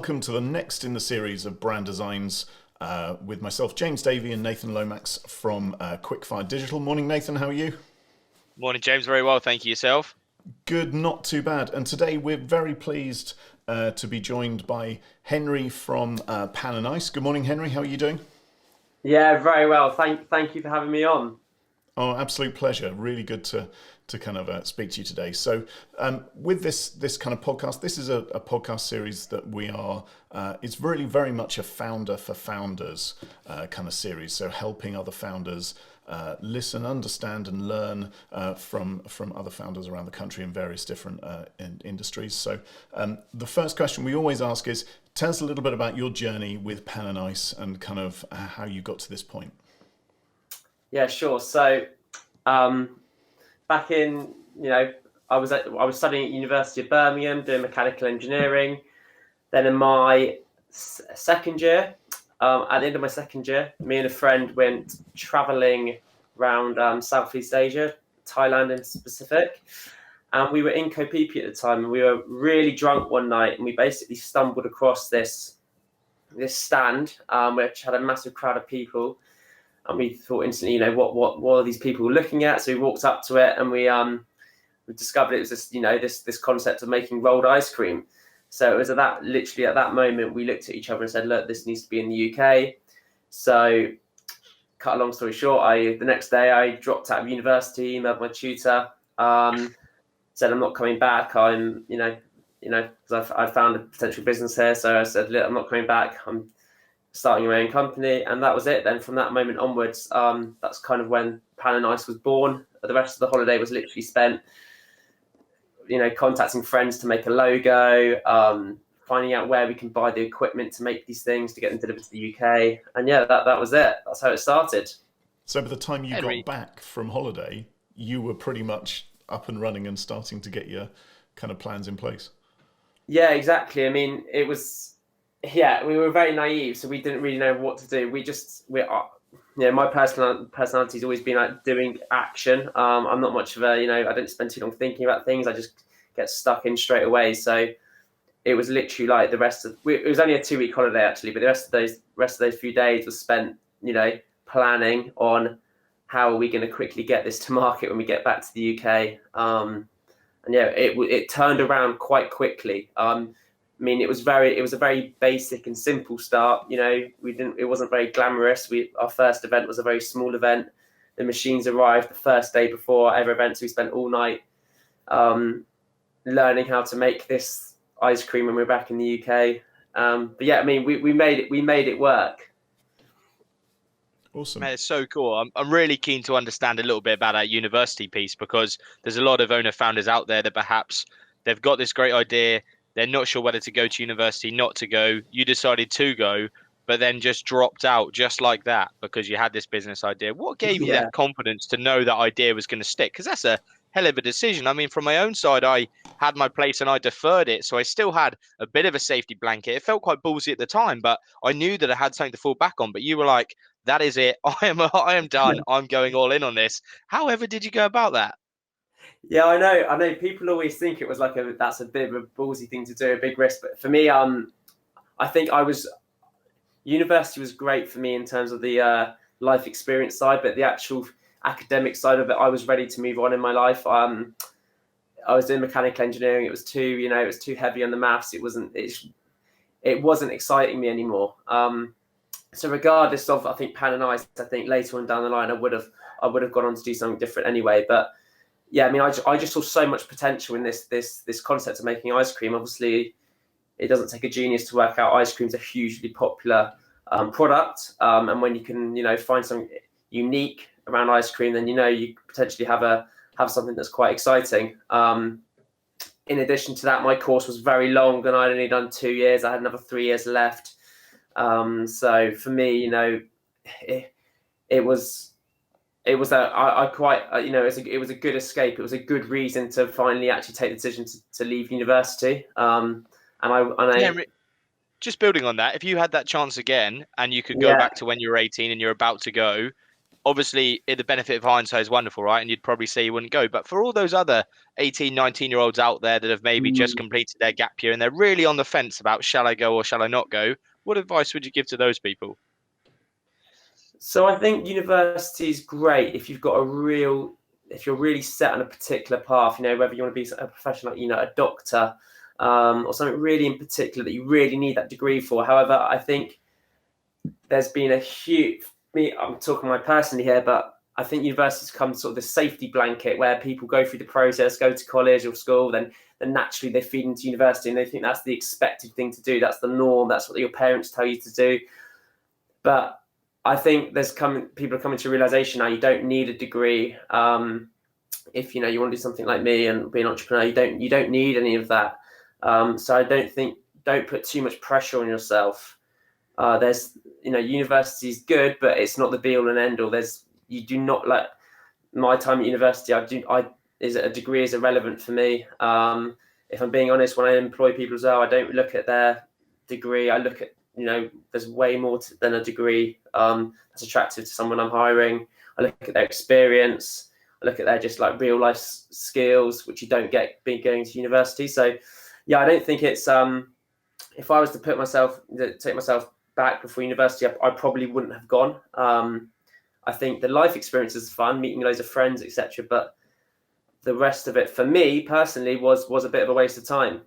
welcome to the next in the series of brand designs with myself, James Davey, and Nathan Lomax from Quickfire Digital. Morning, Nathan. How are you? Morning, James. Very well, thank you. Yourself? Good, not too bad. And today we're very pleased to be joined by Henry from Pan and Ice. Good morning, Henry. How are you doing? Yeah, very well. Thank you for having me on. Oh, absolute pleasure. Really good to kind of speak to you today. So, with this kind of podcast, this is a podcast series that we are. It's really very much a founder for founders kind of series. So, helping other founders listen, understand, and learn from other founders around the country in various different industries. So, the first question we always ask is, tell us a little bit about your journey with Pan and Ice and kind of how you got to this point. Yeah, sure. So, back in, I was studying at University of Birmingham doing mechanical engineering. Then in my second year, at the end of my second year, me and a friend went traveling around Southeast Asia, Thailand in specific. And we were in Koh Phi Phi at the time. And we were really drunk one night, and we basically stumbled across this stand, which had a massive crowd of people. And we thought instantly, what are these people looking at? So we walked up to it, and we discovered it was this concept of making rolled ice cream. So it was at that moment we looked at each other and said, look, this needs to be in the UK. So, cut a long story short, the next day I dropped out of university, emailed my tutor, said I'm not coming back. Because I found a potential business here. So I said, look, I'm not coming back. I'm starting my own company, and that was it. Then from that moment onwards, that's kind of when Pan and Ice was born. The rest of the holiday was literally spent, contacting friends to make a logo, finding out where we can buy the equipment to make these things to get them delivered to the UK, and yeah, that was it. That's how it started. So by the time you got back from holiday, you were pretty much up and running and starting to get your kind of plans in place. Yeah, exactly. I mean, it was. Yeah, we were very naive, so we didn't really know what to do. My personality's always been like doing action. I'm not much of I don't spend too long thinking about things. I just get stuck in straight away. So it was literally like it was only a 2-week holiday actually, but the rest of those few days was spent, planning on how are we going to quickly get this to market when we get back to the UK. And yeah, it turned around quite quickly. I mean, it was a very basic and simple start. It wasn't very glamorous. Our first event was a very small event. The machines arrived the first day before every event, so we spent all night learning how to make this ice cream when we were back in the UK. But yeah, I mean, we made it work. Awesome. Man, it's so cool. I'm really keen to understand a little bit about that university piece, because there's a lot of owner founders out there that perhaps they've got this great idea. They're not sure whether to go to university, not to go. You decided to go, but then just dropped out just like that because you had this business idea. What gave you that confidence to know that idea was going to stick? Because that's a hell of a decision. I mean, from my own side, I had my place and I deferred it. So I still had a bit of a safety blanket. It felt quite ballsy at the time, but I knew that I had something to fall back on. But you were like, that is it. I am done. I'm going all in on this. However, did you go about that? Yeah, I know. People always think it was that's a bit of a ballsy thing to do, a big risk. But for me, I think university was great for me in terms of the life experience side, but the actual academic side of it, I was ready to move on in my life. I was doing mechanical engineering. It was too heavy on the maths. It wasn't exciting me anymore. So regardless of, I think Pan and Ice, I think later on down the line, I would have gone on to do something different anyway. But yeah, I mean, I just saw so much potential in this concept of making ice cream. Obviously, it doesn't take a genius to work out ice cream's a hugely popular product, and when you can, find something unique around ice cream, then you potentially have something that's quite exciting. In addition to that, my course was very long, and I'd only done 2 years. I had another 3 years left. So for me, it was a good escape. It was a good reason to finally actually take the decision to leave university. Just building on that, if you had that chance again and you could go back to when you were 18 and you're about to go, obviously the benefit of hindsight is wonderful, right? And you'd probably say you wouldn't go. But for all those other 18, 19-year-olds out there that have maybe just completed their gap year and they're really on the fence about shall I go or shall I not go, what advice would you give to those people? So I think university is great if if you're really set on a particular path, whether you want to be a professional, a doctor, or something really in particular that you really need that degree for. However, I think there's been a huge, I'm talking my personally here, but I think university's come sort of the safety blanket where people go through the process, go to college or school, then naturally they feed into university and they think that's the expected thing to do. That's the norm. That's what your parents tell you to do. But I think people are coming to a realization now you don't need a degree. If you want to do something like me and be an entrepreneur, you don't need any of that. So I don't put too much pressure on yourself. University is good, but it's not the be all and end all. You do not, like my time at university. A degree is irrelevant for me. If I'm being honest, when I employ people as well, I don't look at their degree. I look at, there's way more than a degree that's attractive to someone I'm hiring. I look at their experience. I look at their just like real life skills, which you don't get being going to university. So, yeah, I don't think it's. If I was to take myself back before university, I probably wouldn't have gone. I think the life experience is fun, meeting loads of friends, etc. But the rest of it, for me personally, was a bit of a waste of time.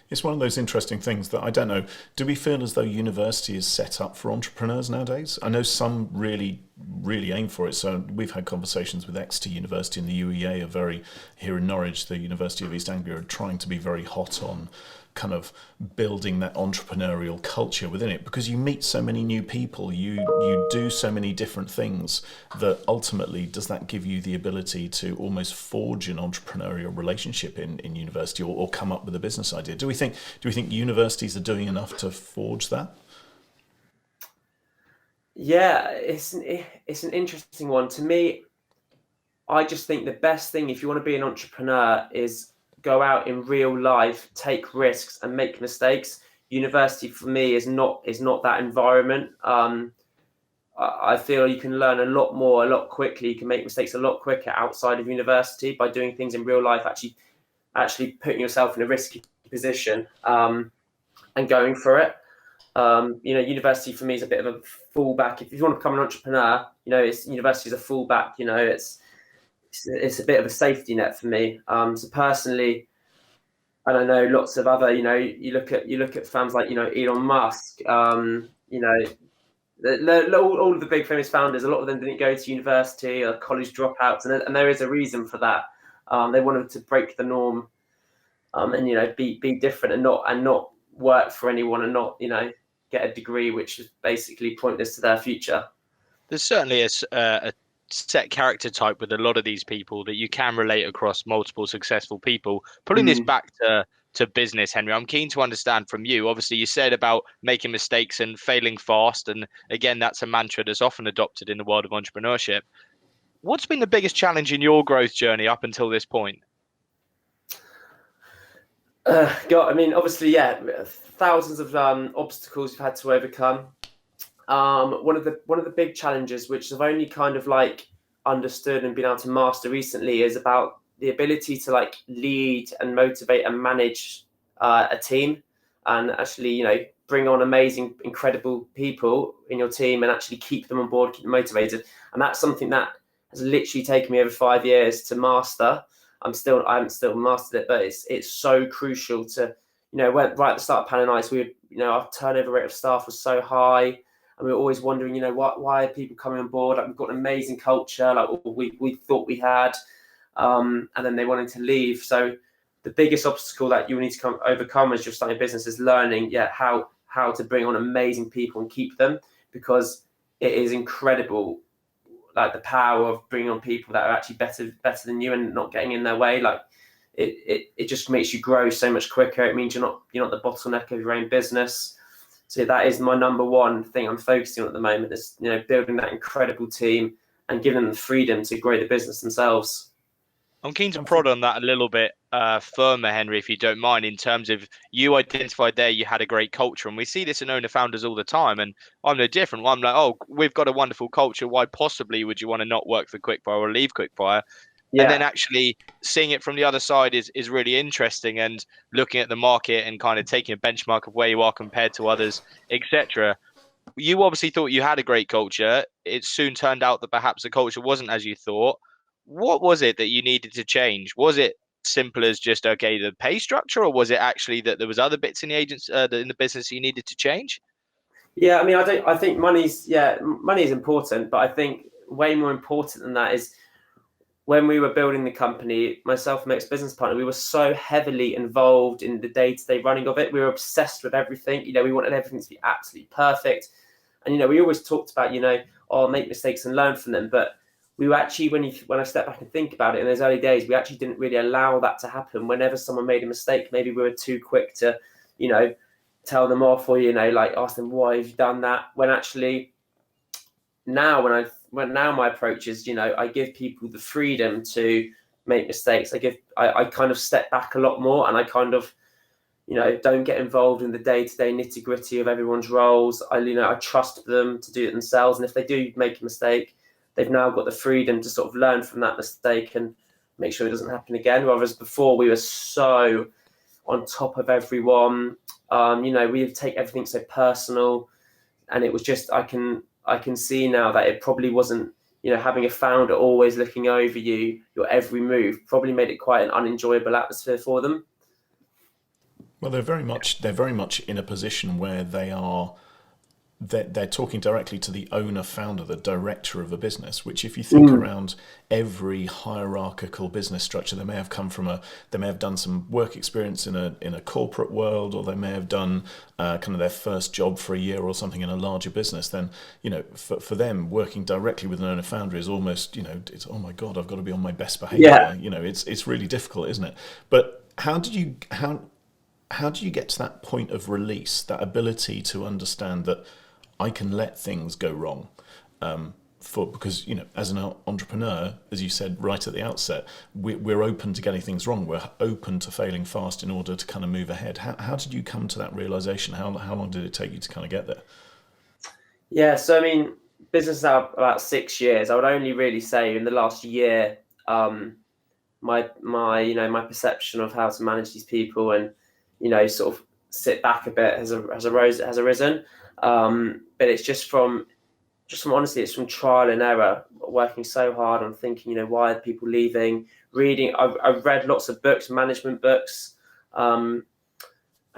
It's one of those interesting things that I don't know. Do we feel as though university is set up for entrepreneurs nowadays? I know some really, really aim for it. So we've had conversations with Exeter University and the UEA are very, here in Norwich, the University of East Anglia are trying to be very hot on kind of building that entrepreneurial culture within it, because you meet so many new people, you do so many different things, that ultimately does that give you the ability to almost forge an entrepreneurial relationship in university, or come up with a business idea? Do we think universities are doing enough to forge that? Yeah, it's an interesting one. To me, I just think the best thing if you want to be an entrepreneur is go out in real life, take risks and make mistakes. University for me is not that environment. I feel you can learn a lot more, a lot quickly. You can make mistakes a lot quicker outside of university by doing things in real life, actually putting yourself in a risky position and going for it. University for me is a bit of a fallback. If you want to become an entrepreneur, university is a fallback. It's a bit of a safety net for me. So personally, and I know lots of other, you look at firms like, Elon Musk, all of the big famous founders, a lot of them didn't go to university or college dropouts. And there is a reason for that. They wanted to break the norm and, be different and not work for anyone and not, get a degree, which is basically pointless to their future. There's certainly a set character type with a lot of these people that you can relate across multiple successful people. Pulling this back to business, Henry, I'm keen to understand from you. Obviously, you said about making mistakes and failing fast. And again, that's a mantra that's often adopted in the world of entrepreneurship. What's been the biggest challenge in your growth journey up until this point? Obviously, yeah, thousands of obstacles you've had to overcome. One of the big challenges, which I've only kind of like understood and been able to master recently, is about the ability to like lead and motivate and manage a team, and actually, bring on amazing, incredible people in your team and actually keep them on board, keep them motivated. And that's something that has literally taken me over 5 years to master. I haven't still mastered it, but it's so crucial to, right at the start of Pan and Ice, our turnover rate of staff was so high. And we were always wondering, why are people coming on board? Like, we've got an amazing culture, like we thought we had, and then they wanted to leave. So the biggest obstacle that you need to overcome as you're starting a business is learning, how to bring on amazing people and keep them, because it is incredible, like the power of bringing on people that are actually better than you and not getting in their way. Like it just makes you grow so much quicker. It means you're not the bottleneck of your own business. So that is my number one thing I'm focusing on at the moment, is building that incredible team and giving them the freedom to grow the business themselves. I'm keen to prod on that a little bit firmer, Henry, if you don't mind, in terms of you identified there you had a great culture, and we see this in owner founders all the time. And I'm no different. I'm like, oh, we've got a wonderful culture. Why possibly would you want to not work for Quickfire or leave Quickfire? And then Yeah. actually seeing it from the other side is really interesting, and looking at the market and kind of taking a benchmark of where you are compared to others, etc. You obviously thought you had a great culture. It soon turned out that perhaps the culture wasn't as you thought. What was it that you needed to change? Was it simple as just, okay, the pay structure, or was it actually that there was other bits in the in the business you needed to change? Yeah, I mean, I think money is important, but I think way more important than that is when we were building the company, myself and my ex-business partner, we were so heavily involved in the day-to-day running of it. We were obsessed with everything. We wanted everything to be absolutely perfect. And, we always talked about, oh, make mistakes and learn from them. But we were actually, when I step back and think about it, in those early days, we actually didn't really allow that to happen. Whenever someone made a mistake, maybe we were too quick to, tell them off, or, like ask them, why have you done that? When actually now now my approach is, I give people the freedom to make mistakes. I kind of step back a lot more, and I kind of, don't get involved in the day-to-day nitty-gritty of everyone's roles. I trust them to do it themselves. And if they do make a mistake, they've now got the freedom to sort of learn from that mistake and make sure it doesn't happen again. Whereas before we were so on top of everyone, we would take everything so personal, and it was just, I can see now that it probably wasn't, having a founder always looking over you, your every move, probably made it quite an unenjoyable atmosphere for them. Well, they're very much in a position where they're talking directly to the owner, founder, the director of a business, which, if you think around every hierarchical business structure, they may have done some work experience in a corporate world, or they may have done kind of their first job for a year or something in a larger business. Then, for them, working directly with an owner founder is almost, it's, oh my God, I've got to be on my best behavior. Yeah. It's really difficult, isn't it? But how do you get to that point of release, that ability to understand that I can let things go wrong? Because, as an entrepreneur, as you said right at the outset, we're open to getting things wrong. We're open to failing fast in order to kind of move ahead. How did you come to that realization? How long did it take you to kind of get there? Yeah, so I mean, business now about 6 years. I would only really say in the last year, my perception of how to manage these people and, sort of sit back a bit has arisen. But it's just from honestly, it's from trial and error, working so hard on thinking, why are people leaving? Reading, I've read lots of books, management books, and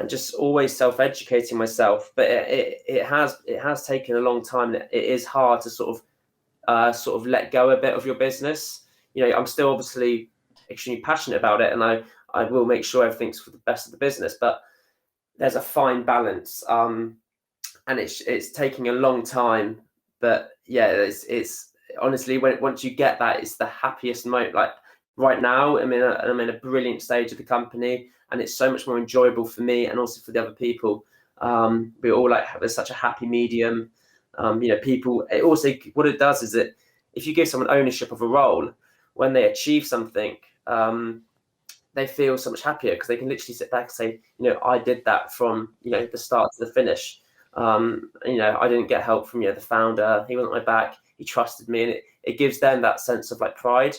just always self-educating myself. But it has taken a long time. It is hard to sort of let go a bit of your business. I'm still obviously extremely passionate about it, and I will make sure everything's for the best of the business. But there's a fine balance, and it's taking a long time. But yeah, it's honestly, once you get that, it's the happiest moment. Like right now, I'm in a brilliant stage of the company, and it's so much more enjoyable for me and also for the other people. We all there's such a happy medium. People. It also, what it does is that if you give someone ownership of a role, when they achieve something, they feel so much happier because they can literally sit back and say, I did that from the start to the finish. I didn't get help from the founder. He wasn't my back. He trusted me, and it gives them that sense of pride.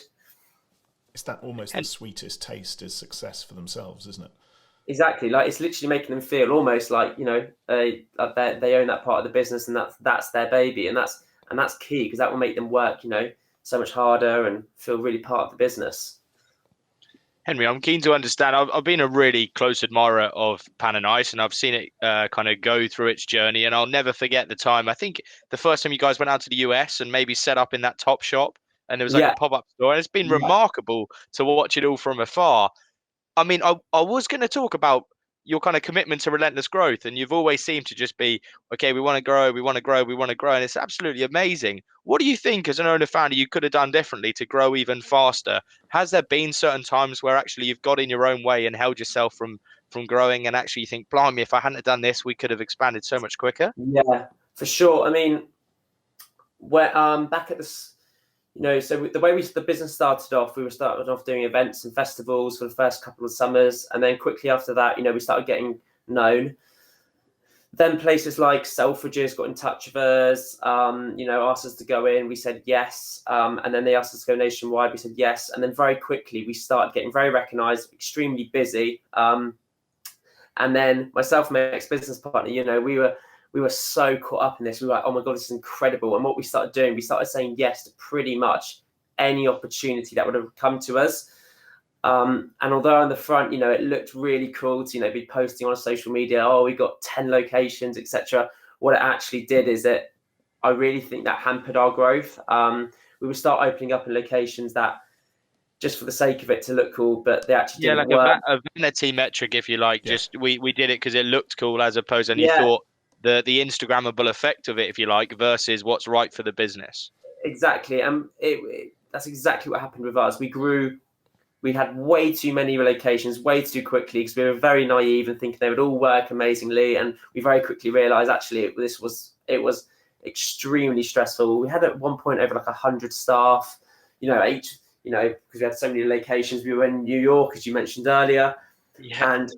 It's that almost the sweetest taste is success for themselves, isn't it? Exactly. It's literally making them feel almost like they own that part of the business, and that's their baby, and that's key, because that will make them work so much harder and feel really part of the business. Henry, I'm keen to understand. I've been a really close admirer of Pan and Ice, and I've seen it kind of go through its journey. And I'll never forget the time. I think the first time you guys went out to the US and maybe set up in that top shop, and there was a pop-up store. And it's been remarkable to watch it all from afar. I mean, I was going to talk about your kind of commitment to relentless growth, and you've always seemed to just be, okay, we want to grow, we want to grow, we want to grow, and it's absolutely amazing. What do you think, as an owner founder, you could have done differently to grow even faster? Has there been certain times where actually you've got in your own way and held yourself from growing, and actually you think, blimey, if I hadn't have done this, we could have expanded so much quicker? Yeah, for sure. I mean, back at this, So the way the business started off, we were started off doing events and festivals for the first couple of summers, and then quickly after that, we started getting known. Then places like Selfridges got in touch with us, asked us to go in. We said yes, and then they asked us to go nationwide. We said yes, and then very quickly we started getting very recognised, extremely busy. And then myself and my ex-business partner, we were so caught up in this. We were like, oh my God, this is incredible. And what we started doing, we started saying yes to pretty much any opportunity that would have come to us. And although on the front, it looked really cool to, be posting on social media, oh, we got 10 locations, etc. What it actually did is that I really think that hampered our growth. We would start opening up in locations that just for the sake of it to look cool, but they actually didn't work. A vanity metric, if you like. Yeah. Just we did it because it looked cool, as opposed, and you Yeah. thought the Instagrammable effect of it, if you like, versus what's right for the business. Exactly, and that's exactly what happened with us. We grew. We had way too many locations, way too quickly, because we were very naive and thinking they would all work amazingly. And we very quickly realised actually it was extremely stressful. We had at one point over like 100 staff, because we had so many locations. We were in New York, as you mentioned earlier. Yeah. And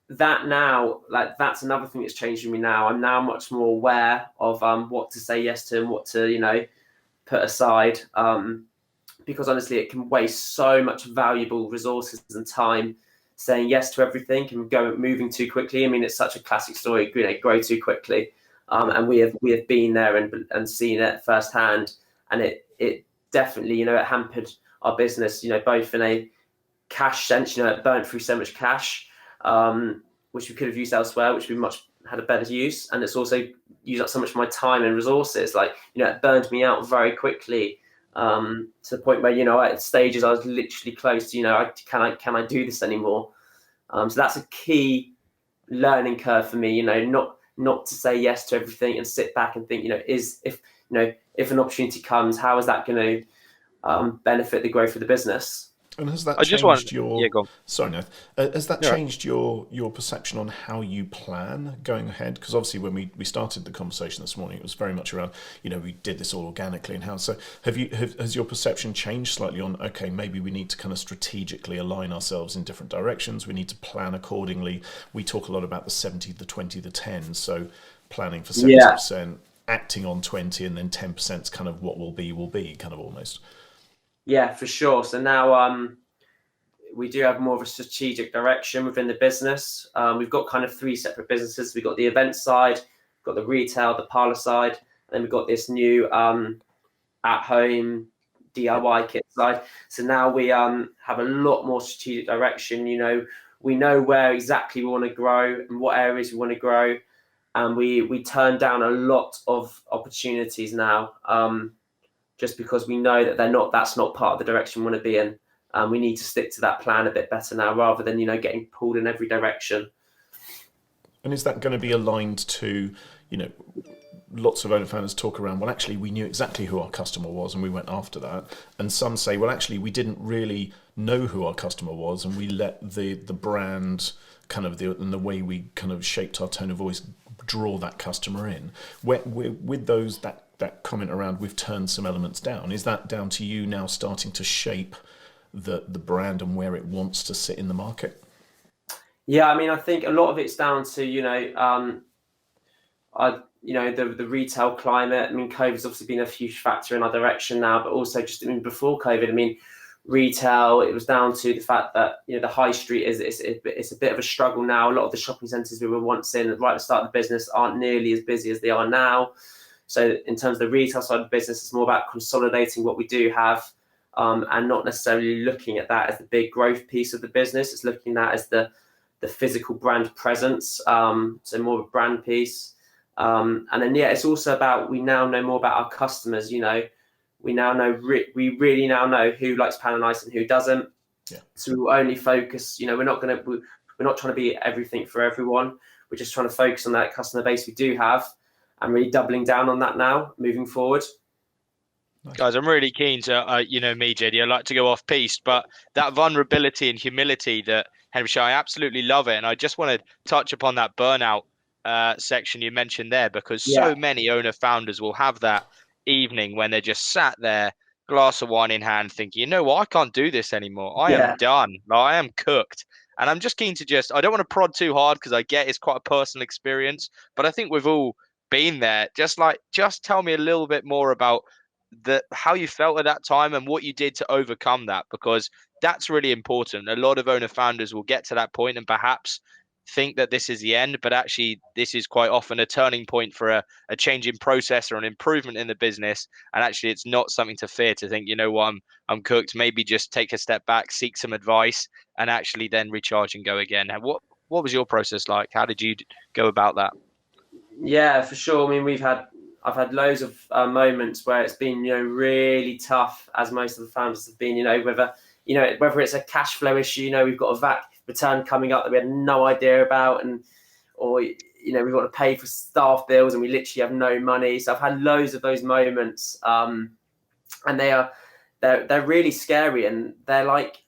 that now, that's another thing that's changed with me now. I'm now much more aware of what to say yes to and what to, put aside. Because honestly, it can waste so much valuable resources and time saying yes to everything and moving too quickly. I mean, it's such a classic story, grow too quickly. And we have been there and seen it firsthand. And it definitely, it hampered our business, both in a cash sense, it burnt through so much cash, which we could have used elsewhere, which we had a better use. And it's also used up so much of my time and resources. It burned me out very quickly. To the point where, at stages I was literally close to, can I do this anymore? So that's a key learning curve for me, not to say yes to everything and sit back and think, if an opportunity comes, how is that going to benefit the growth of the business? And has that changed your? Yeah, go on. Sorry, Nath. Has that changed your perception on how you plan going ahead? Because obviously, when we started the conversation this morning, it was very much around, we did this all organically and how. So, has your perception changed slightly on? Okay, maybe we need to kind of strategically align ourselves in different directions. We need to plan accordingly. We talk a lot about the 70, the 20, the 10. So, planning for 70%, acting on 20, and then 10% is kind of what will be, kind of almost. Yeah, for sure. So now we do have more of a strategic direction within the business. We've got kind of 3 separate businesses. We've got the event side, we've got the retail, the parlor side, and then we've got this new at-home DIY kit side. So now we have a lot more strategic direction. We know where exactly we want to grow and what areas we want to grow. And we turn down a lot of opportunities now. Just because we know that that's not part of the direction we want to be in. We need to stick to that plan a bit better now rather than, getting pulled in every direction. And is that going to be aligned to, lots of owner founders talk around, well, actually, we knew exactly who our customer was and we went after that. And some say, well, actually, we didn't really know who our customer was and we let the brand kind of and the way we kind of shaped our tone of voice draw that customer in. With those, that comment around we've turned some elements down, is that down to you now starting to shape the brand and where it wants to sit in the market? Yeah, I mean, I think a lot of it's down to the retail climate. I mean, COVID's obviously been a huge factor in our direction now, but also just before COVID, retail, it was down to the fact that the high street it's a bit of a struggle now. A lot of the shopping centres we were once in right at the start of the business aren't nearly as busy as they are now. So in terms of the retail side of the business, it's more about consolidating what we do have and not necessarily looking at that as the big growth piece of the business. It's looking at that as the physical brand presence, so more of a brand piece. And then, it's also about we now know more about our customers. We now know, we really now know who likes pan and ice and who doesn't. Yeah. So we'll only focus, we're not trying to be everything for everyone. We're just trying to focus on that customer base we do have. I'm really doubling down on that now, moving forward. Nice. Guys, I'm really keen to, me, JD, I like to go off piste, but that vulnerability and humility that Henry Shah, I absolutely love it. And I just want to touch upon that burnout section you mentioned there, because so many owner founders will have that evening when they're just sat there, glass of wine in hand, thinking, you know what, I can't do this anymore. I am Yeah. done. Like, I am cooked. And I'm just keen to I don't want to prod too hard because I get it's quite a personal experience, but I think we've all been there. Just tell me a little bit more about how you felt at that time and what you did to overcome that, because that's really important. A lot of owner founders will get to that point and perhaps think that this is the end, but actually this is quite often a turning point for a change in process or an improvement in the business. And actually it's not something to fear, to think, you know what, I'm cooked. Maybe just take a step back, seek some advice, and actually then recharge and go again. And what was your process like? How did you go about that? Yeah, for sure. I mean, I've had loads of moments where it's been, really tough, as most of the founders have been. Whether it's a cash flow issue, we've got a VAT return coming up that we had no idea about, or we've got to pay for staff bills and we literally have no money. So I've had loads of those moments, and they're really scary. And they're like,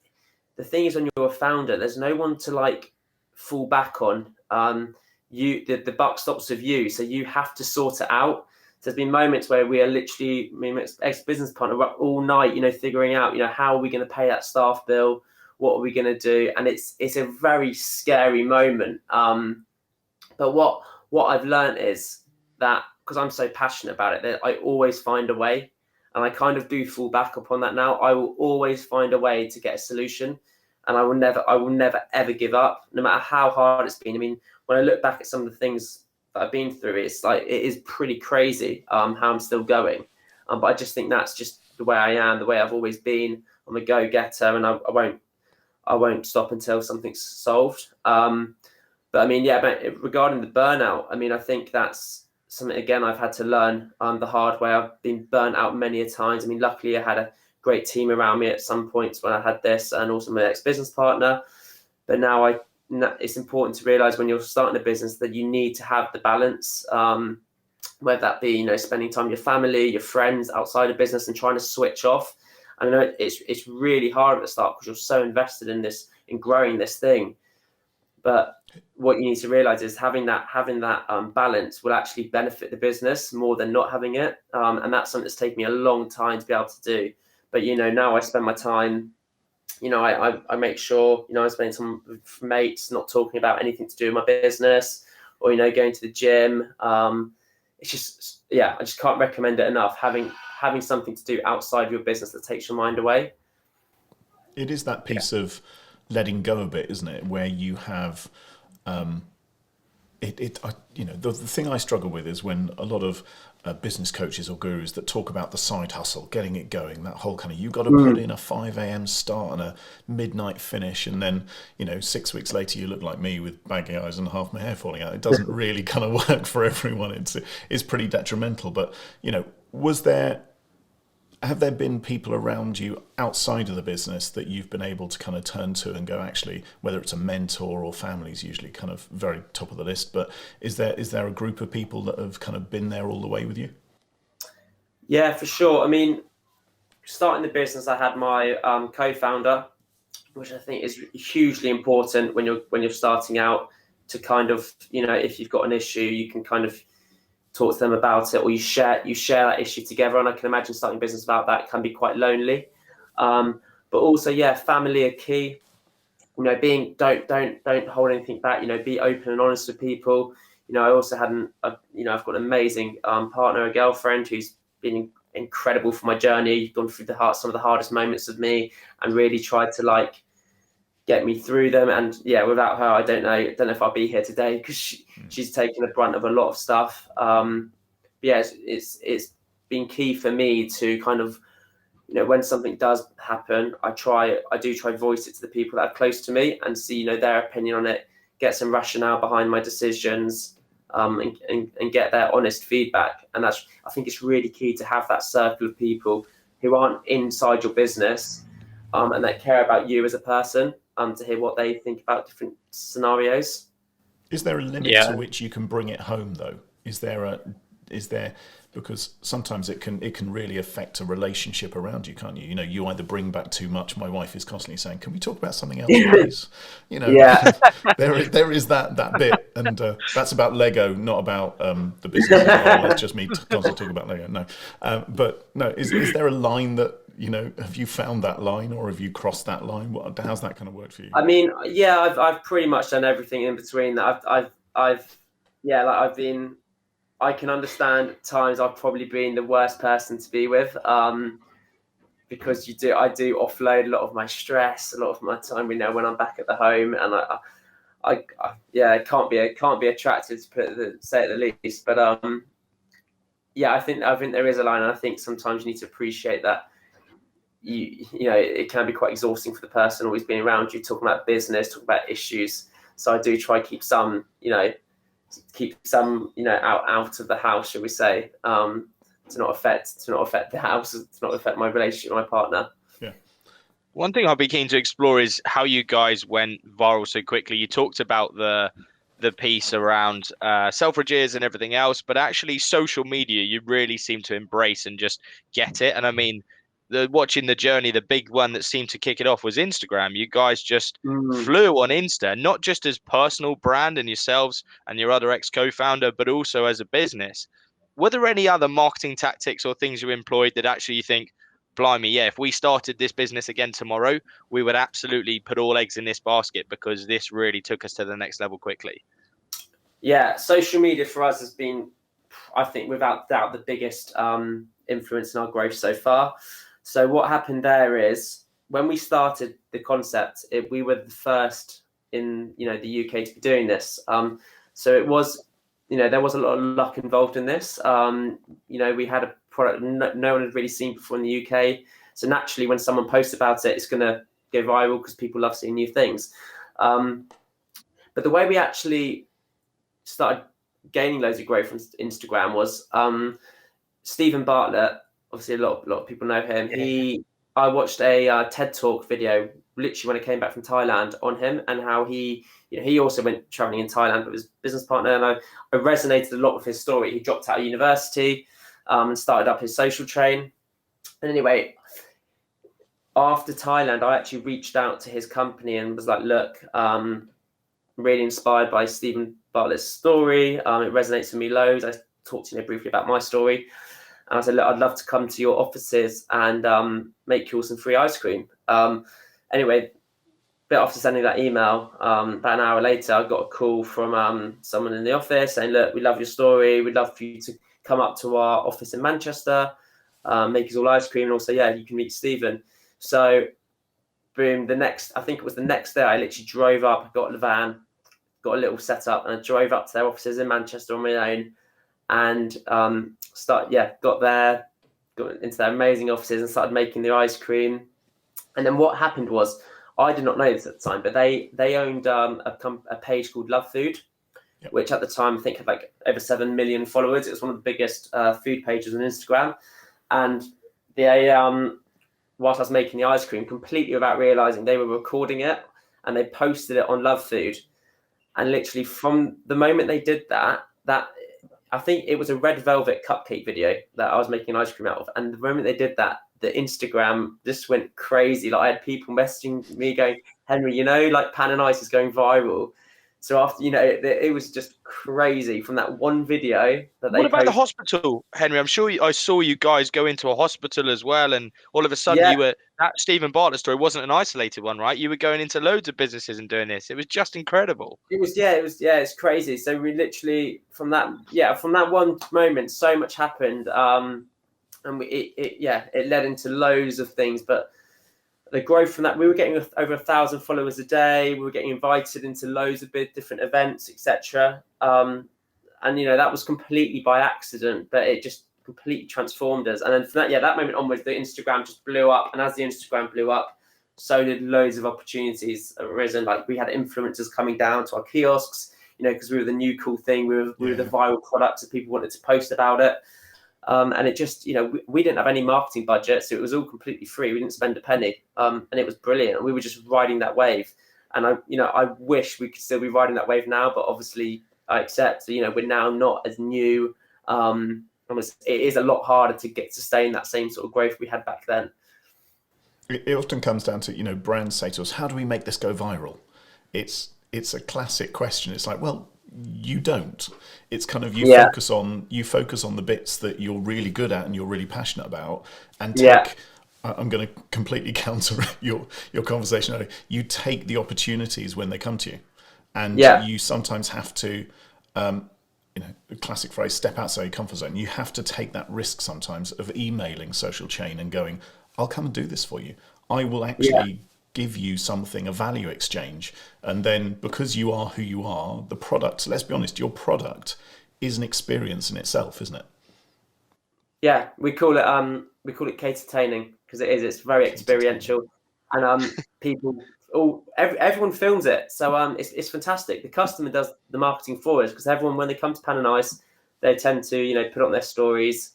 the thing is, when you're a founder, there's no one to like fall back on. The buck stops with you, so you have to sort it out. So there's been moments where we are literally, ex-business partner, we're up all night, figuring out, how are we going to pay that staff bill? What are we going to do? And it's a very scary moment. But what I've learned is that, because I'm so passionate about it, that I always find a way, and I kind of do fall back upon that now. I will always find a way to get a solution, and I will never ever give up, no matter how hard it's been. I mean, when I look back at some of the things that I've been through, it's like, it is pretty crazy how I'm still going. But I just think that's just the way I am, the way I've always been. I'm a go-getter, and I won't stop until something's solved. But I mean, yeah, but regarding the burnout, I mean, I think that's something, again, I've had to learn the hard way. I've been burnt out many a times. I mean, luckily I had a great team around me at some points when I had this, and also my ex-business partner. But now it's important to realize when you're starting a business that you need to have the balance, whether that be, spending time with your family, your friends outside of business, and trying to switch off. I know it's really hard at the start because you're so invested in growing this thing. But what you need to realize is having that balance will actually benefit the business more than not having it. And that's something that's taken me a long time to be able to do. But, now I spend my time, I make sure, I'm spending time with mates, not talking about anything to do with my business, or, going to the gym. It's just, I just can't recommend it enough. Having something to do outside your business that takes your mind away. It is that piece of letting go a bit, isn't it? Where you have, the thing I struggle with is when a lot of business coaches or gurus that talk about the side hustle, getting it going, that whole kind of, you've got to put in a 5 a.m. start and a midnight finish, and then 6 weeks later you look like me with baggy eyes and half my hair falling out. It doesn't really kind of work for everyone. It's pretty detrimental. But have there been people around you outside of the business that you've been able to kind of turn to and go, actually, whether it's a mentor or family is usually kind of very top of the list, but is there a group of people that have kind of been there all the way with you? Yeah, for sure. I mean, starting the business, I had my co-founder, which I think is hugely important when you're starting out, to kind of, if you've got an issue, you can kind of talk to them about it, or you share that issue together. And I can imagine starting a business about that can be quite lonely. But also, family are key. Don't hold anything back. Be open and honest with people. I also I've got an amazing partner, a girlfriend who's been incredible for my journey. Gone through some of the hardest moments with me, and really tried to get me through them. And without her, I don't know if I'll be here today, because she's taken the brunt of a lot of stuff. It's been key for me to kind of, when something does happen, I do try to voice it to the people that are close to me and see, their opinion on it, get some rationale behind my decisions, and get their honest feedback. And I think it's really key to have that circle of people who aren't inside your business, and that care about you as a person, to hear what they think about different scenarios. Is there a limit to which you can bring it home, though? Is there because sometimes it can really affect a relationship around you, can't you? You either bring back too much. My wife is constantly saying, "Can we talk about something else, please?" Yeah. there is that bit, and that's about Lego, not about the business as well. That's just me constantly talking about Lego. No, but no, is there a line that have you found that line, or have you crossed that line? How's that kind of worked for you? I mean, yeah, I've pretty much done everything in between that. I can understand at times I've probably been the worst person to be with, because I do offload a lot of my stress, a lot of my time, when I'm back at the home, and it can't be attractive to say it the least. But I think there is a line, and I think sometimes you need to appreciate that. It can be quite exhausting for the person always being around you, talking about business, talking about issues. So I do try to keep some out of the house, shall we say, to not affect the house, to not affect my relationship with my partner. Yeah. One thing I'd be keen to explore is how you guys went viral so quickly. You talked about the piece around Selfridges and everything else, but actually social media, you really seem to embrace and just get it. And I mean, watching the journey, the big one that seemed to kick it off was Instagram. You guys just flew on Insta, not just as personal brand and yourselves and your other ex-co-founder, but also as a business. Were there any other marketing tactics or things you employed that actually you think, blimey, yeah, if we started this business again tomorrow, we would absolutely put all eggs in this basket because this really took us to the next level quickly? Yeah, social media for us has been, I think, without doubt, the biggest influence in our growth so far. So what happened there is, when we started the concept, we were the first in the UK to be doing this. So it was, there was a lot of luck involved in this. We had a product no one had really seen before in the UK. So naturally, when someone posts about it, it's going to go viral because people love seeing new things. But the way we actually started gaining loads of growth from Instagram was Stephen Bartlett. Obviously, a lot of people know him. I watched a TED Talk video literally when I came back from Thailand on him, and how he also went traveling in Thailand with his business partner, and I resonated a lot with his story. He dropped out of university and started up his social train. And anyway, after Thailand, I actually reached out to his company and was like, look, I'm really inspired by Stephen Bartlett's story. It resonates with me loads. I talked to you briefly about my story. And I said, look, I'd love to come to your offices and make you all some free ice cream. Anyway, a bit after sending that email, about an hour later, I got a call from someone in the office saying, look, we love your story. We'd love for you to come up to our office in Manchester, make us all ice cream. And also, yeah, you can meet Stephen. So boom, I think it was the next day, I literally drove up, got the van, got a little setup, and I drove up to their offices in Manchester on my own, and got there, got into their amazing offices and started making the ice cream. And then what happened was, I did not know this at the time, but they owned a page called Love Food, Yep. which at the time I think had like over 7 million followers. It was one of the biggest food pages on Instagram. And they, whilst I was making the ice cream, completely without realizing, they were recording it and they posted it on Love Food. And literally from the moment they did that I think it was a red velvet cupcake video that I was making ice cream out of. And the moment they did that, the Instagram just went crazy. Like, I had people messaging me going, Henry, like Pan and Ice is going viral. So after, it was just crazy from that one video that they What about posted. the hospital, Henry? I'm sure I saw you guys go into a hospital as well, and all of a sudden that Stephen Bartlett story wasn't an isolated one, right? You were going into loads of businesses and doing this. It was just incredible. It's crazy. So we literally from that one moment, so much happened. And it led into loads of things, but the growth from that, we were getting over 1,000 followers a day. We were getting invited into loads of different events, etc. And that was completely by accident, but it just completely transformed us. And then from that moment onwards, the Instagram just blew up. And as the Instagram blew up, so did loads of opportunities arisen. Like, we had influencers coming down to our kiosks, because we were the new cool thing. We were the viral product, so people wanted to post about it. And it just, we didn't have any marketing budget, so it was all completely free. We didn't spend a penny, and it was brilliant. We were just riding that wave. And I wish we could still be riding that wave now, but obviously I accept, we're now not as new it is a lot harder to sustain that same sort of growth we had back then. It often comes down to, brands say to us, how do we make this go viral? It's a classic question. It's like, well, you don't. It's kind of you focus on the bits that you're really good at and you're really passionate about, and take. I'm going to completely counter your conversation earlier. You take the opportunities when they come to you, and you sometimes have to. The classic phrase, step outside your comfort zone. You have to take that risk sometimes of emailing Social Chain and going, I'll come and do this for you. I will actually give you something, a value exchange. And then because you are who you are, the product, let's be honest, your product is an experience in itself, isn't it? Yeah, we call it catertaining because it is. It's very experiential, and everyone films it, so it's fantastic. The customer does the marketing for us because everyone, when they come to Pan and Ice, they tend to put on their stories,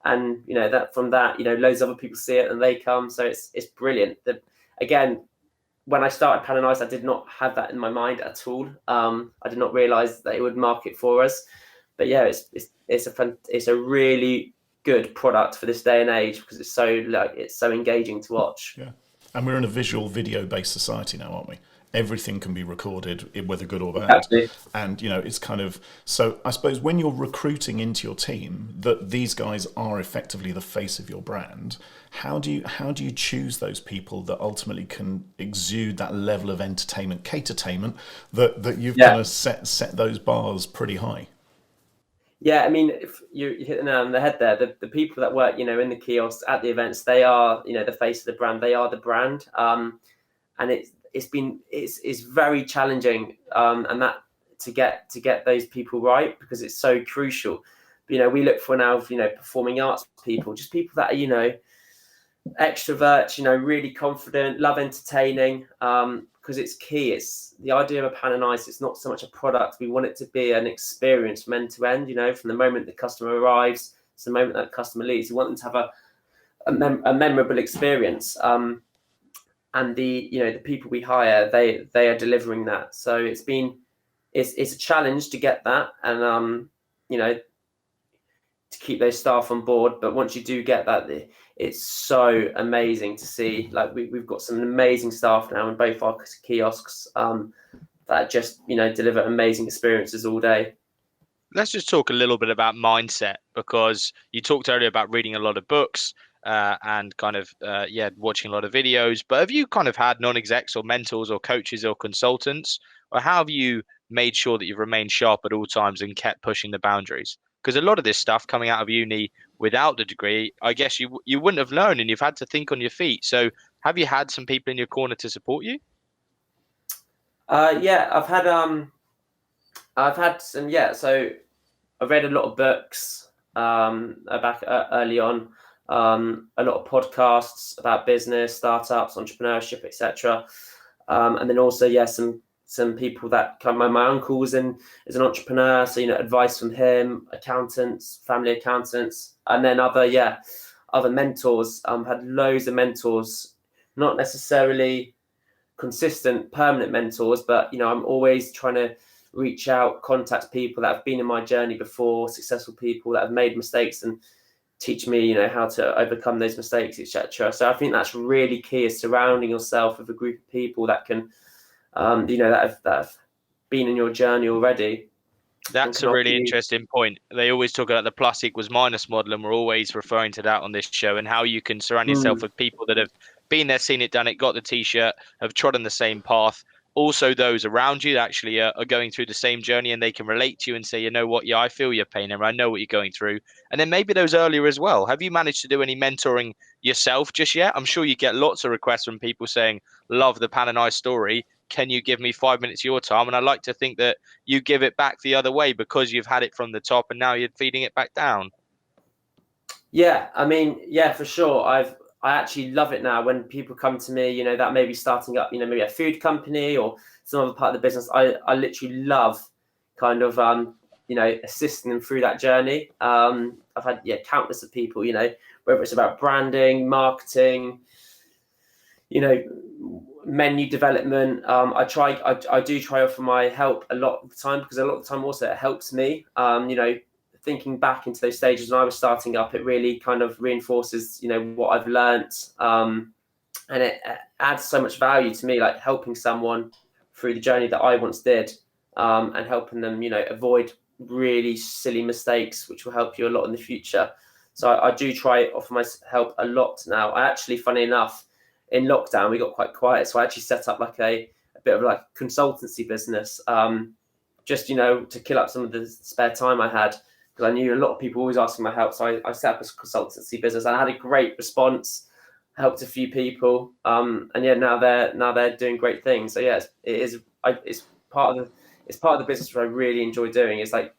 and that from that loads of other people see it and they come, so it's brilliant. Again, when I started Pan and Ice, I did not have that in my mind at all. I did not realise that it would market for us, but yeah, it's a really good product for this day and age because it's so engaging to watch. Yeah, and we're in a visual video based society now, aren't we? Everything can be recorded, whether good or bad. Exactly. And it's kind of, so I suppose when you're recruiting into your team that these guys are effectively the face of your brand, how do you choose those people that ultimately can exude that level of catertainment that you've kind of set those bars pretty high? Yeah, I mean, if you hit the nail on the head there, the people that work, in the kiosks at the events, they are, the face of the brand. They are the brand, and it's very challenging, and that to get those people right because it's so crucial. But, we look for now, performing arts people, just people that are, extroverts, really confident, love entertaining, because it's key. It's the idea of a Pan and Ice. It's not so much a product. We want it to be an experience from end to end. From the moment the customer arrives to the moment that the customer leaves. We want them to have a memorable experience. And the people we hire, they are delivering that. So it's a challenge to get that, and to keep those staff on board. But once you do get that, it's so amazing to see. Like we've got some amazing staff now in both our kiosks that just deliver amazing experiences all day. Let's just talk a little bit about mindset, because you talked earlier about reading a lot of books and kind of watching a lot of videos. But have you kind of had non-execs or mentors or coaches or consultants, or how have you made sure that you've remained sharp at all times and kept pushing the boundaries? Because a lot of this stuff coming out of uni without the degree, I guess you wouldn't have known, and you've had to think on your feet. So have you had some people in your corner to support you? Yeah, I've had some. Yeah, so I've read a lot of books back early on, a lot of podcasts about business, startups, entrepreneurship, etc. And then also, some people that come. My uncle is an entrepreneur, so advice from him, accountants, family accountants, and then other mentors. I've had loads of mentors, not necessarily consistent, permanent mentors, but I'm always trying to reach out, contact people that have been in my journey before, successful people that have made mistakes and teach me, how to overcome those mistakes, etc. So I think that's really key, is surrounding yourself with a group of people that can. That have been in your journey already. That's a really interesting point. They always talk about the plus equals minus model, and we're always referring to that on this show, and how you can surround yourself with people that have been there, seen it, done it, got the t-shirt, have trodden the same path. Also, those around you that actually are going through the same journey, and they can relate to you and say, you know what, yeah, I feel your pain, and I know what you're going through. And then maybe those earlier as well. Have you managed to do any mentoring yourself just yet? I'm sure you get lots of requests from people saying, love the Pan and Ice story. Can you give me 5 minutes of your time? And I like to think that you give it back the other way because you've had it from the top and now you're feeding it back down. Yeah, I mean, yeah, for sure. I actually love it now when people come to me, that may be starting up, maybe a food company or some other part of the business. I literally love kind of, assisting them through that journey. I've had, countless of people, whether it's about branding, marketing, menu development. I do try offer my help a lot of the time, because a lot of the time also it helps me, thinking back into those stages when I was starting up, it really kind of reinforces, what I've learnt. And it adds so much value to me, like helping someone through the journey that I once did, and helping them, avoid really silly mistakes, which will help you a lot in the future. So I do try offer my help a lot now. I actually, funny enough, in lockdown, we got quite quiet. So I actually set up like a bit of like consultancy business, just, to kill up some of the spare time I had, because I knew a lot of people always asking my help. So I set up a consultancy business and I had a great response. Helped a few people, and yeah, now they're doing great things. So yeah, it's part of the business where I really enjoy doing. It's like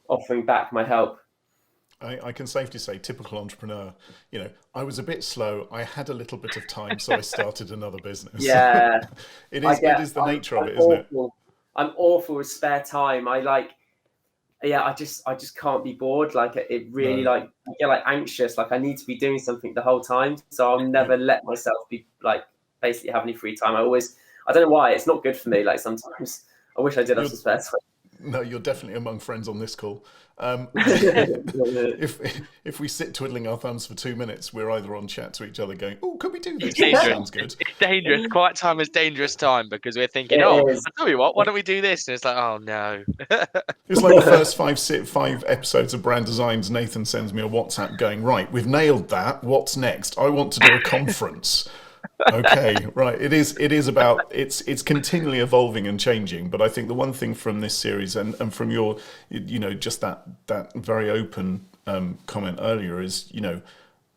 offering back my help. I can safely say, typical entrepreneur, I was a bit slow. I had a little bit of time, so I started another business. Yeah, it is the nature of it, isn't it? I'm awful with spare time. I just can't be bored. Like it really, No. like I get like anxious. Like I need to be doing something the whole time. So I'll never let myself be like basically have any free time. I don't know why. It's not good for me. Like sometimes I wish I did have some spare time. No, you're definitely among friends on this call. If we sit twiddling our thumbs for 2 minutes, we're either on chat to each other going, "Oh, could we do this? That sounds good." It's dangerous. Quiet time is dangerous time because we're thinking, I'll tell you what, why don't we do this? And it's like, oh no. It's like the first five episodes of Brand Designs. Nathan sends me a WhatsApp going, "Right, we've nailed that. What's next? I want to do a conference." Okay, right. It is about it's continually evolving and changing. But I think the one thing from this series and from your, just that very open comment earlier is,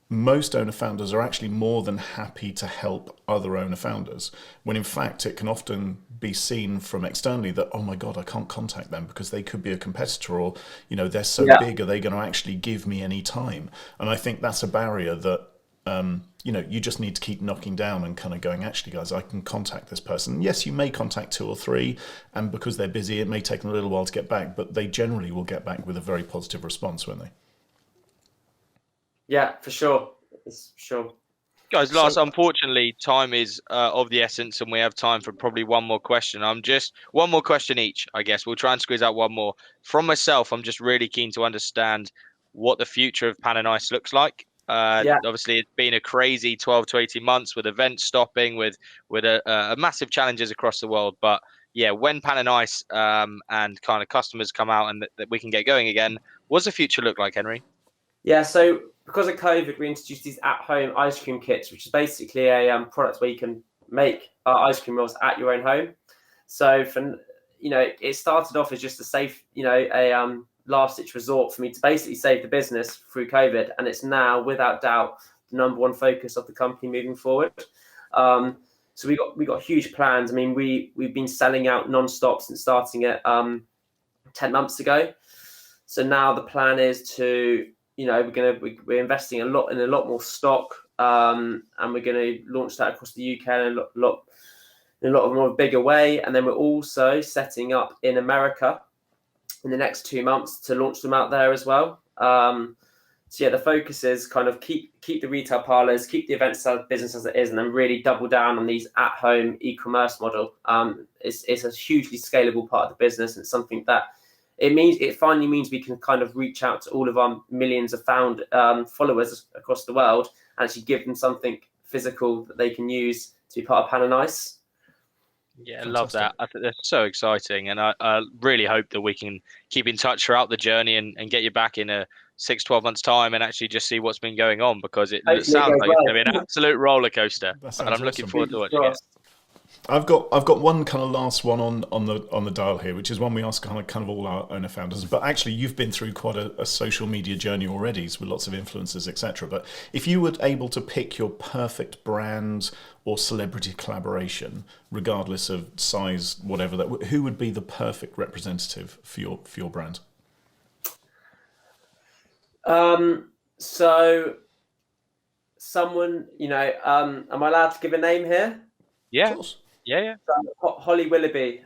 most owner founders are actually more than happy to help other owner founders, when in fact it can often be seen from externally that, oh my God, I can't contact them because they could be a competitor, or they're so big, are they going to actually give me any time? And I think that's a barrier that you just need to keep knocking down and kind of going, actually, guys, I can contact this person. Yes, you may contact 2 or 3, and because they're busy, it may take them a little while to get back, but they generally will get back with a very positive response, won't they? Yeah, for sure. It's sure. Guys, unfortunately, time is of the essence, and we have time for probably one more question. One more question each, I guess. We'll try and squeeze out one more. From myself, I'm just really keen to understand what the future of Pan and Ice looks like. Obviously, it's been a crazy 12 to 18 months with events stopping, with a massive challenges across the world. But yeah, when Pan and Ice and kind of customers come out and that we can get going again, what's the future look like, Henry? Yeah, so because of COVID, we introduced these at-home ice cream kits, which is basically a product where you can make ice cream rolls at your own home. So it started off as just a safe, a last-ditch resort for me to basically save the business through COVID, and it's now, without doubt, the number one focus of the company moving forward. So we got huge plans. I mean, we've been selling out non-stop since starting it 10 months ago. So now the plan is to, we're investing in a lot more stock, and we're going to launch that across the UK in a lot more bigger way. And then we're also setting up in America in the next 2 months to launch them out there as well. So yeah, the focus is kind of keep the retail parlors, keep the event business as it is, and then really double down on these at-home e-commerce model. It's a hugely scalable part of the business, and it's something that it finally means we can kind of reach out to all of our millions of followers across the world and actually give them something physical that they can use to be part of Pan and Ice. Yeah, I love that. I think that's so exciting, and I really hope that we can keep in touch throughout the journey and get you back in a 6-12 months time and actually just see what's been going on, because it sounds like it's going to be an absolute roller coaster, and I'm looking forward to watching it. I've got one kind of last one on the dial here, which is one we ask kind of all our owner founders. But actually, you've been through quite a social media journey already with lots of influencers, etc. But if you were able to pick your perfect brand or celebrity collaboration, regardless of size, whatever that, who would be the perfect representative for your brand? So someone, am I allowed to give a name here? Yeah. Of course. Yeah. Holly Willoughby.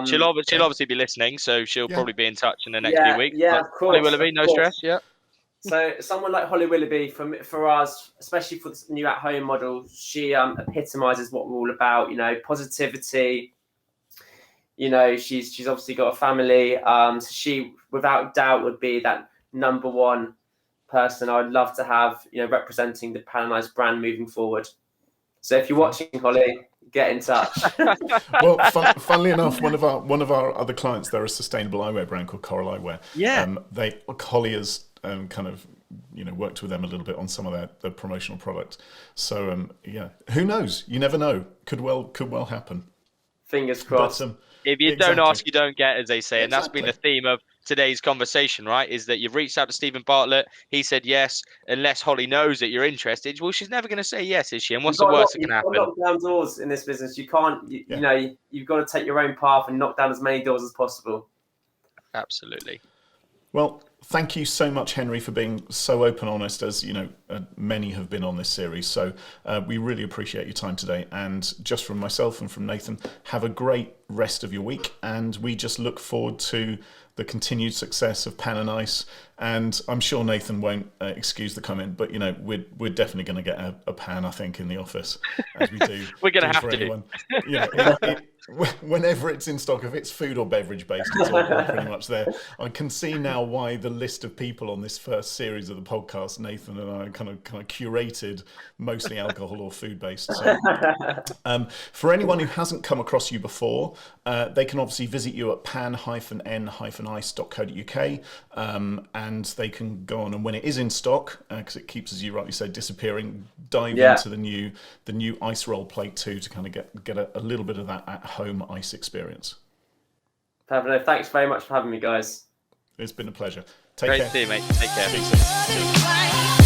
She'll obviously be listening, so she'll probably be in touch in the next few weeks. Yeah, of course. Holly Willoughby, no stress. Yeah. So someone like Holly Willoughby, for us, especially for this new at-home model, she epitomizes what we're all about. Positivity. She's obviously got a family. So she, without doubt, would be that number one person I'd love to have, representing the Pan and Ice brand moving forward. So if you're watching, Holly, get in touch. Well, funnily enough, one of our other clients, they're a sustainable eyewear brand called Coral Eyewear. Yeah. Collier's kind of worked with them a little bit on some of their promotional product. So who knows? You never know. Could well happen. Fingers crossed. But, if you don't ask, you don't get, as they say, and that's been the Exactly. theme of today's conversation, right? Is that you've reached out to Stephen Bartlett. He said yes. Unless Holly knows that you're interested, well, she's never going to say yes, is she? And what's the worst that can happen? You've got to knock down doors in this business. You can't. You've got to take your own path and knock down as many doors as possible. Absolutely. Well, thank you so much, Henry, for being so open, honest, as many have been on this series. So we really appreciate your time today. And just from myself and from Nathan, have a great rest of your week. And we just look forward to the continued success of Pan and Ice. And I'm sure Nathan won't excuse the comment, but we're definitely going to get a pan, I think, in the office, as we do. We're going to have for to. anyone. Whenever it's in stock, if it's food or beverage based, it's all pretty much there. I can see now why the list of people on this first series of the podcast, Nathan and I kind of curated, mostly alcohol or food based. So, for anyone who hasn't come across you before, they can obviously visit you at pan-n-ice.co.uk, and they can go on, and when it is in stock, because it keeps, as you rightly said, disappearing, dive into the new Ice Roll Plate 2 to kind of get a little bit of that at home ice experience. Thanks very much for having me, guys. It's been a pleasure. Take Great care. to see you, mate. Take care. Speak soon.